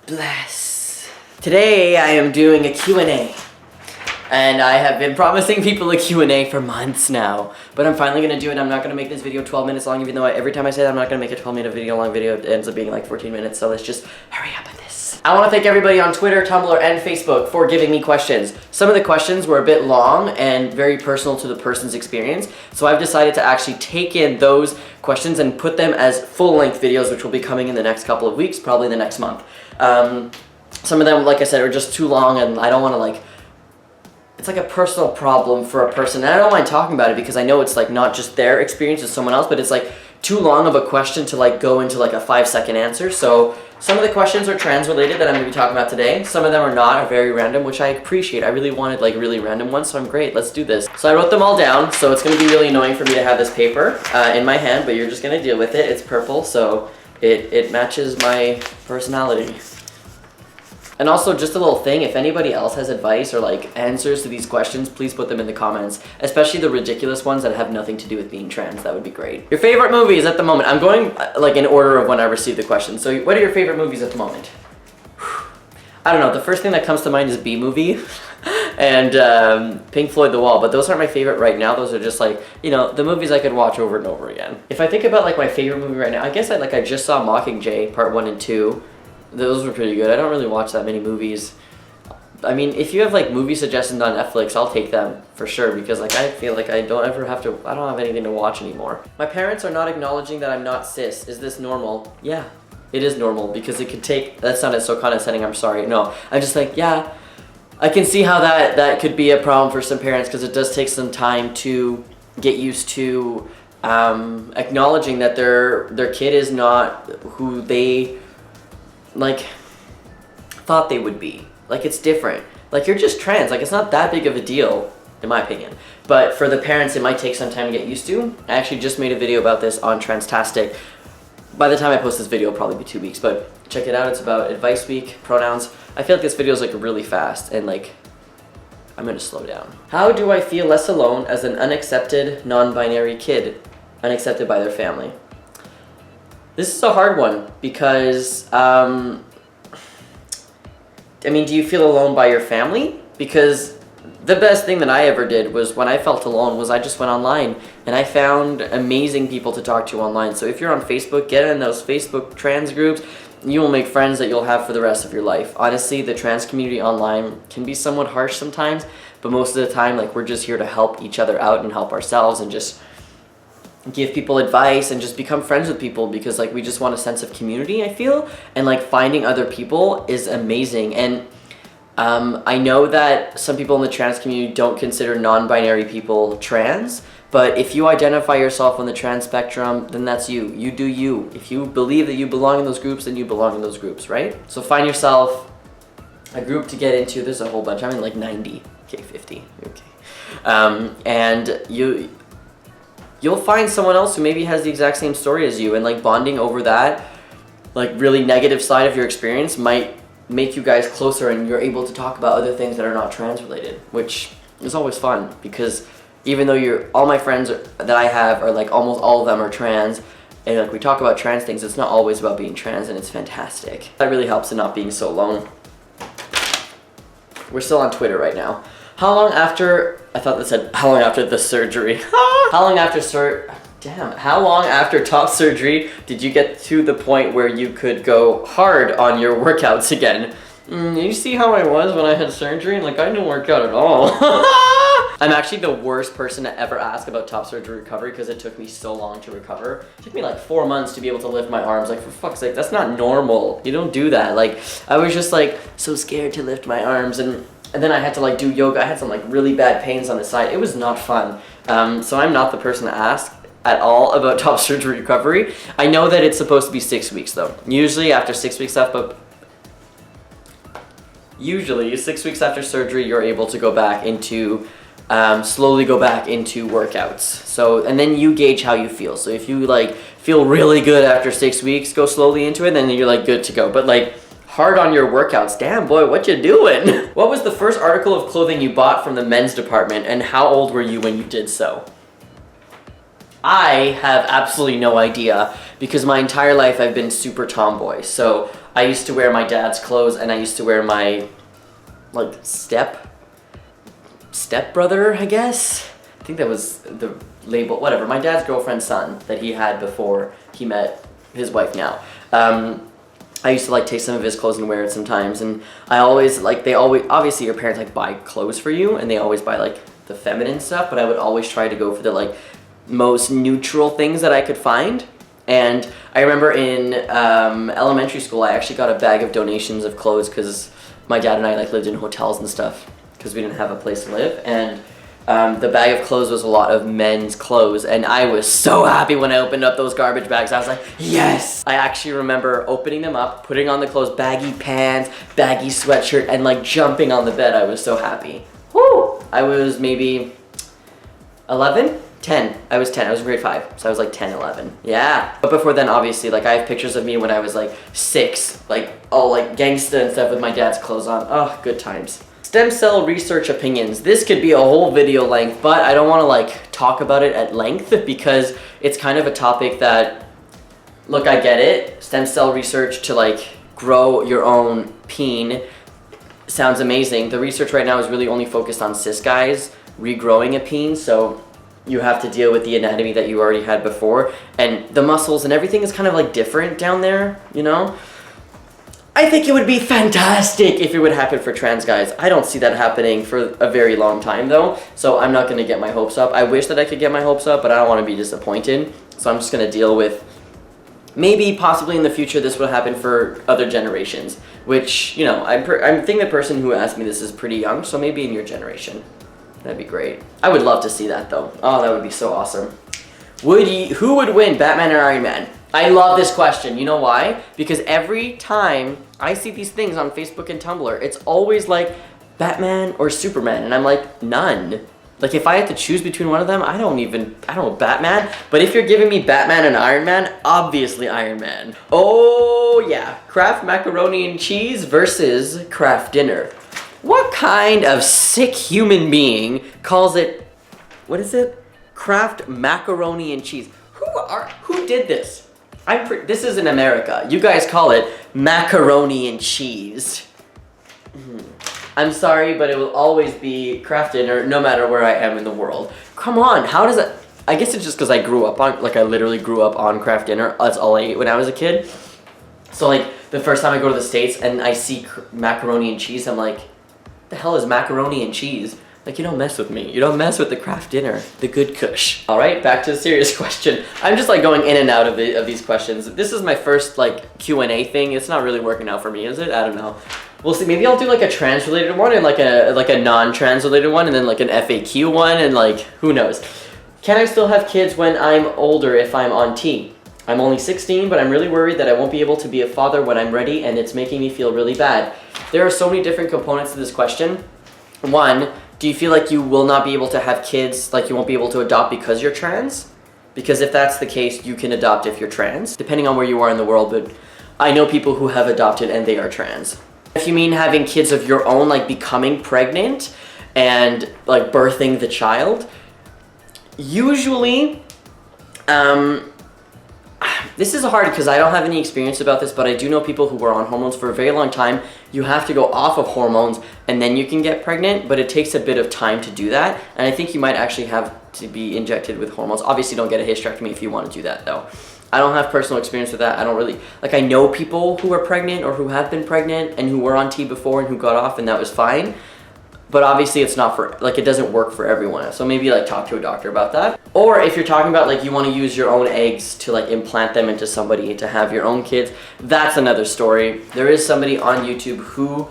Bless. Today I am doing a Q&A. And I have been promising people a Q&A for months now. But I'm finally going to do it. I'm not going to make this video 12 minutes long, even though every time I say that I'm not going to make a 12-minute long video, it ends up being like 14 minutes. So let's just hurry up with this. I want to thank everybody on Twitter, Tumblr, and Facebook for giving me questions. Some of the questions were a bit long and very personal to the person's experience. So I've decided to actually take in those questions and put them as full-length videos, which will be coming in the next couple of weeks, probably the next month. Some of them, like I said, are just too long, and I don't want to it's like a personal problem for a person, and I don't mind talking about it because I know it's like not just their experience, it's someone else, but it's like too long of a question to like go into like a 5-second answer. So some of the questions are trans related that I'm going to be talking about today. Some of them are not, are very random, which I appreciate. I really wanted like really random ones, so I'm great, let's do this. So I wrote them all down, so it's going to be really annoying for me to have this paper in my hand, but you're just going to deal with it. It's purple, so it matches my personality. And also, just a little thing, if anybody else has advice or like answers to these questions, please put them in the comments, especially the ridiculous ones that have nothing to do with being trans. That would be great. Your favorite movies at the moment. I'm going like in order of when I received the question. So what are your favorite movies at the moment? I don't know, the first thing that comes to mind is B-Movie and Pink Floyd The Wall, but those aren't my favorite right now. Those are just like, you know, the movies I could watch over and over again. If I think about like my favorite movie right now, I guess I just saw Mockingjay Part 1 and 2. Those were pretty good. I don't really watch that many movies. I mean, if you have like movie suggestions on Netflix, I'll take them for sure, because like I feel like I don't have anything to watch anymore. My parents are not acknowledging that I'm not cis. Is this normal? Yeah, it is normal, because it could take, that sounded so condescending, I'm sorry. No, I'm just like, yeah, I can see how that could be a problem for some parents, because it does take some time to get used to acknowledging that their kid is not who they like thought they would be. Like, it's different. Like, you're just trans. Like, it's not that big of a deal, in my opinion. But for the parents, it might take some time to get used to. I actually just made a video about this on Transtastic. By the time I post this video, it'll probably be 2 weeks, but check it out. It's about Advice Week, pronouns. I feel like this video is like really fast, and like, I'm gonna slow down. How do I feel less alone as an unaccepted, non-binary kid? Unaccepted by their family. This is a hard one because, I mean, do you feel alone by your family? Because the best thing that I ever did was, when I felt alone, was I just went online and I found amazing people to talk to online. So if you're on Facebook, get in those Facebook trans groups. You will make friends that you'll have for the rest of your life. Honestly, the trans community online can be somewhat harsh sometimes, but most of the time, like, we're just here to help each other out and help ourselves and just give people advice and just become friends with people, because like we just want a sense of community, I feel, and like finding other people is amazing. And I know that some people in the trans community don't consider non-binary people trans, but if you identify yourself on the trans spectrum, then that's you. You do you. If you believe that you belong in those groups, then you belong in those groups, right? So find yourself a group to get into. There's a whole bunch. I'm in like 90, okay, 50, okay. And you'll find someone else who maybe has the exact same story as you, and like bonding over that like really negative side of your experience might make you guys closer, and you're able to talk about other things that are not trans related, which is always fun, because even though all my friends that I have are like almost all of them are trans, and like we talk about trans things, it's not always about being trans, and it's fantastic. That really helps in not being so alone. We're still on Twitter right now. How long after, I thought that said, how long after the surgery? How long after top surgery did you get to the point where you could go hard on your workouts again? You see how I was when I had surgery? And like, I didn't work out at all. I'm actually the worst person to ever ask about top surgery recovery, because it took me so long to recover. It took me like 4 months to be able to lift my arms. Like, for fuck's sake, that's not normal. You don't do that. Like, I was just like so scared to lift my arms, and then I had to like do yoga. I had some like really bad pains on the side. It was not fun. So I'm not the person to ask at all about top surgery recovery. I know that it's supposed to be 6 weeks though. Usually after 6 weeks usually 6 weeks after surgery, you're able to go back into, slowly go back into workouts. So, and then you gauge how you feel. So if you like feel really good after 6 weeks, go slowly into it, then you're like good to go. But like, hard on your workouts. Damn, boy, what you doing? What was the first article of clothing you bought from the men's department, and how old were you when you did so? I have absolutely no idea, because my entire life I've been super tomboy. So I used to wear my dad's clothes, and I used to wear my, like, stepbrother, I guess? I think that was the label, whatever. My dad's girlfriend's son that he had before he met his wife now. I used to like take some of his clothes and wear it sometimes, and I always like, obviously your parents like buy clothes for you, and they always buy like the feminine stuff, but I would always try to go for the like most neutral things that I could find. And I remember in elementary school, I actually got a bag of donations of clothes because my dad and I like lived in hotels and stuff because we didn't have a place to live, and the bag of clothes was a lot of men's clothes, and I was so happy when I opened up those garbage bags. I was like, yes! I actually remember opening them up, putting on the clothes, baggy pants, baggy sweatshirt, and like jumping on the bed. I was so happy. Woo! I was maybe 11? 10. I was 10. I was in grade 5, so I was like 10, 11. Yeah. But before then, obviously, like I have pictures of me when I was like 6, like all like gangsta and stuff with my dad's clothes on. Oh, good times. Stem cell research opinions. This could be a whole video length, but I don't want to like talk about it at length because it's kind of a topic that, look, I get it. Stem cell research to like grow your own peen sounds amazing. The research right now is really only focused on cis guys regrowing a peen, so you have to deal with the anatomy that you already had before, and the muscles and everything is kind of like different down there, you know? I think it would be fantastic if it would happen for trans guys. I don't see that happening for a very long time though, so I'm not gonna get my hopes up. I wish that I could get my hopes up, but I don't wanna be disappointed, so I'm just gonna deal with maybe possibly in the future this will happen for other generations, which, you know, I think the person who asked me this is pretty young, so maybe in your generation. That'd be great. I would love to see that though. Oh, that would be so awesome. Who would win, Batman or Iron Man? I love this question. You know why? Because every time I see these things on Facebook and Tumblr, it's always like Batman or Superman, and I'm like, none. Like if I had to choose between one of them, I don't know, Batman. But if you're giving me Batman and Iron Man, obviously Iron Man. Oh yeah, Kraft macaroni and cheese versus Kraft dinner. What kind of sick human being calls it, what is it? Kraft macaroni and cheese. Who did this? This is in America. You guys call it macaroni and cheese. I'm sorry, but it will always be Kraft dinner no matter where I am in the world. Come on, how does it? I guess it's just because I grew up on, like I literally grew up on Kraft dinner. That's all I ate when I was a kid. So like the first time I go to the States and I see macaroni and cheese, I'm like, the hell is macaroni and cheese? Like, you don't mess with me. You don't mess with the Kraft dinner, the good kush. All right, back to the serious question. I'm just like going in and out of these questions. This is my first like Q&A thing. It's not really working out for me, is it? I don't know. We'll see. Maybe I'll do like a trans-related one and like a non-trans-related one, and then like an FAQ one, and like who knows. Can I still have kids when I'm older if I'm on T? I'm only 16, but I'm really worried that I won't be able to be a father when I'm ready, and it's making me feel really bad. There are so many different components to this question. One, do you feel like you will not be able to have kids, like you won't be able to adopt because you're trans? Because if that's the case, you can adopt if you're trans, depending on where you are in the world, but I know people who have adopted and they are trans. If you mean having kids of your own, like becoming pregnant and like birthing the child, usually, this is hard because I don't have any experience about this, but I do know people who were on hormones for a very long time. You have to go off of hormones and then you can get pregnant, but it takes a bit of time to do that. And I think you might actually have to be injected with hormones. Obviously don't get a hysterectomy if you want to do that though. I don't have personal experience with that. I don't really, like I know people who are pregnant or who have been pregnant and who were on T before and who got off and that was fine. But obviously it's not for, like it doesn't work for everyone. So maybe like talk to a doctor about that. Or if you're talking about like you want to use your own eggs to like implant them into somebody to have your own kids, that's another story. There is somebody on YouTube who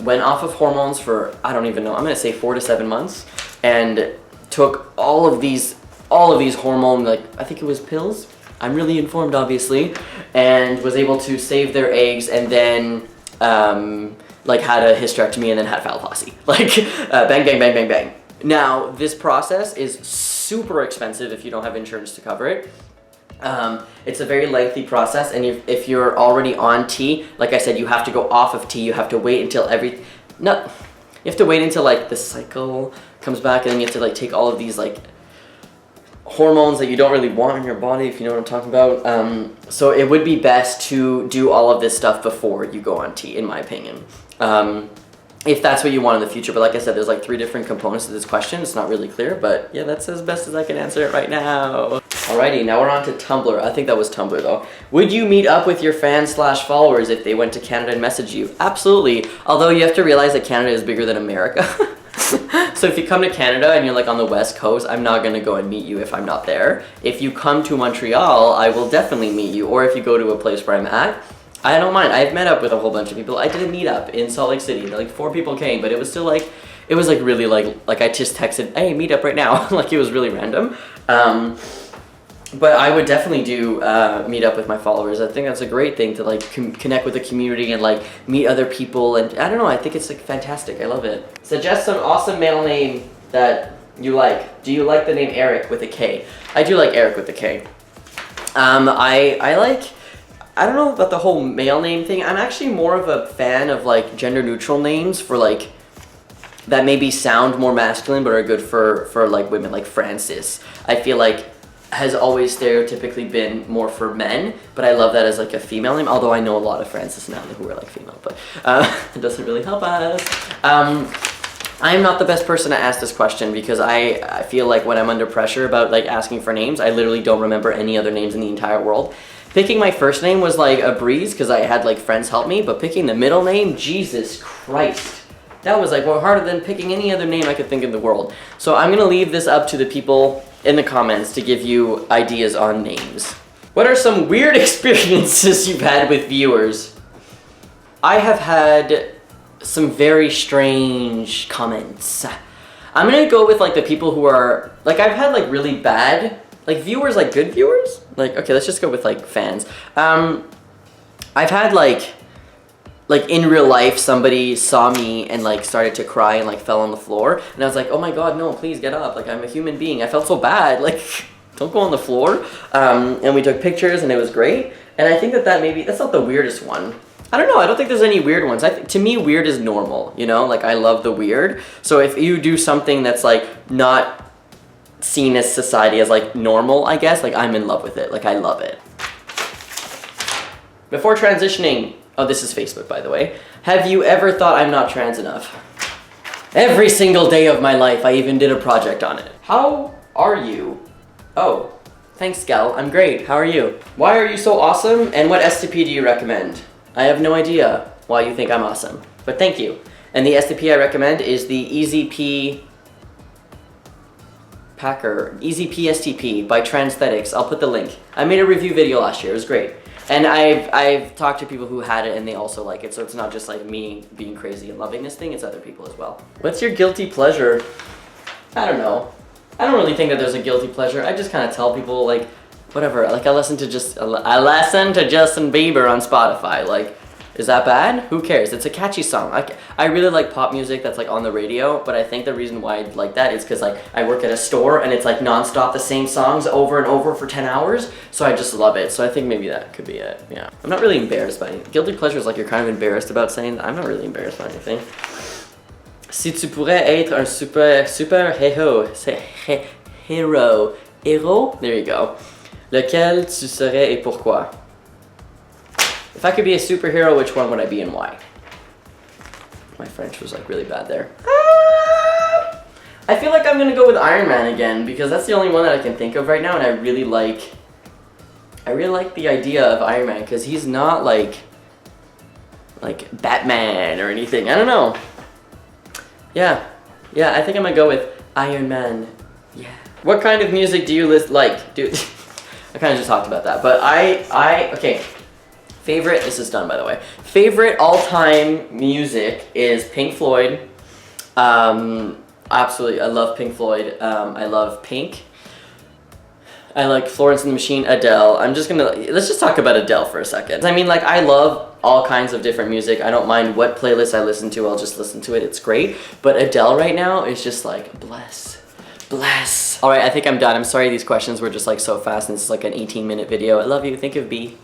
went off of hormones for, I don't even know, I'm gonna say 4 to 7 months, and took all of these hormone, like I think it was pills. I'm really informed obviously, and was able to save their eggs and then like had a hysterectomy and then had phalloplasty. Like bang, bang, bang, bang, bang. Now, this process is super expensive if you don't have insurance to cover it. It's a very lengthy process, and if you're already on T, like I said, you have to go off of T. You have to wait until you have to wait until like the cycle comes back, and then you have to like take all of these like hormones that you don't really want in your body, if you know what I'm talking about. So it would be best to do all of this stuff before you go on T, in my opinion. If that's what you want in the future. But like I said, there's like 3 different components to this question. It's not really clear, but yeah, that's as best as I can answer it right now. Alrighty, now we're on to Tumblr. I think that was Tumblr though. Would you meet up with your fans/followers if they went to Canada and messaged you? Absolutely. Although you have to realize that Canada is bigger than America. So if you come to Canada and you're like on the West Coast, I'm not gonna go and meet you if I'm not there. If you come to Montreal, I will definitely meet you. Or if you go to a place where I'm at, I don't mind. I've met up with a whole bunch of people. I did a meetup in Salt Lake City. Like 4 people came, but it was still like, it was like really like I just texted, hey, meet up right now. Like it was really random. But I would definitely do meet up with my followers. I think that's a great thing to like connect with the community and like meet other people. And I don't know, I think it's like fantastic. I love it. Suggest an awesome male name that you like. Do you like the name Eric with a K? I do like Eric with a K. I like, I don't know about the whole male name thing. I'm actually more of a fan of like gender neutral names for like, that maybe sound more masculine but are good for like women, like Francis. I feel like has always stereotypically been more for men, but I love that as like a female name, although I know a lot of Francis now who are like female, but it doesn't really help us. I'm not the best person to ask this question because I feel like when I'm under pressure about like asking for names, I literally don't remember any other names in the entire world. Picking my first name was like a breeze because I had like friends help me, but picking the middle name, Jesus Christ. That was like harder than picking any other name I could think in the world. So I'm gonna leave this up to the people in the comments to give you ideas on names. What are some weird experiences you've had with viewers? I have had some very strange comments. I'm gonna go with like the people who are, like I've had like really bad, like viewers, like good viewers? Like, okay, let's just go with like fans. I've had like in real life, somebody saw me and like started to cry and like fell on the floor. And I was like, oh my God, no, please get up. Like I'm a human being. I felt so bad. Like don't go on the floor. And we took pictures and it was great. And I think that maybe, that's not the weirdest one. I don't know. I don't think there's any weird ones. To me, weird is normal, you know? Like I love the weird. So if you do something that's like not seen as society as like normal, I guess, like I'm in love with it. Like I love it. Before transitioning, oh, this is Facebook, by the way. Have you ever thought I'm not trans enough? Every single day of my life, I even did a project on it. How are you? Oh, thanks, gal. I'm great. How are you? Why are you so awesome? And what STP do you recommend? I have no idea why you think I'm awesome, but thank you. And the STP I recommend is the EZP Packer, EZP STP by Transthetics. I'll put the link. I made a review video last year. It was great. And I've talked to people who had it and they also like it, so it's not just like me being crazy and loving this thing, it's other people as well. What's your guilty pleasure? I don't know. I don't really think that there's a guilty pleasure. I just kind of tell people like, whatever, like I listen to Justin Bieber on Spotify. Like, is that bad? Who cares? It's a catchy song. I really like pop music that's like on the radio, but I think the reason why I like that is because like I work at a store and it's like non-stop the same songs over and over for 10 hours, so I just love it. So I think maybe that could be it, yeah. I'm not really embarrassed by anything. Guilty pleasure is like you're kind of embarrassed about saying that. I'm not really embarrassed by anything. Si tu pourrais être un super héros, there you go. Lequel tu serais et pourquoi? If I could be a superhero, which one would I be and why? My French was like really bad there. I feel like I'm gonna go with Iron Man again because that's the only one that I can think of right now, and I really like the idea of Iron Man because he's not like Batman or anything. I don't know. Yeah, I think I'm gonna go with Iron Man. Yeah. What kind of music do you like? Dude, I kind of just talked about that, but okay. Favorite, this is done by the way. Favorite all-time music is Pink Floyd. Absolutely, I love Pink Floyd. I love Pink. I like Florence and the Machine, Adele. Let's just talk about Adele for a second. I mean, like, I love all kinds of different music. I don't mind what playlist I listen to, I'll just listen to it, it's great. But Adele right now is just like, bless. All right, I think I'm done. I'm sorry these questions were just like so fast and this is like an 18-minute video. I love you, think of B.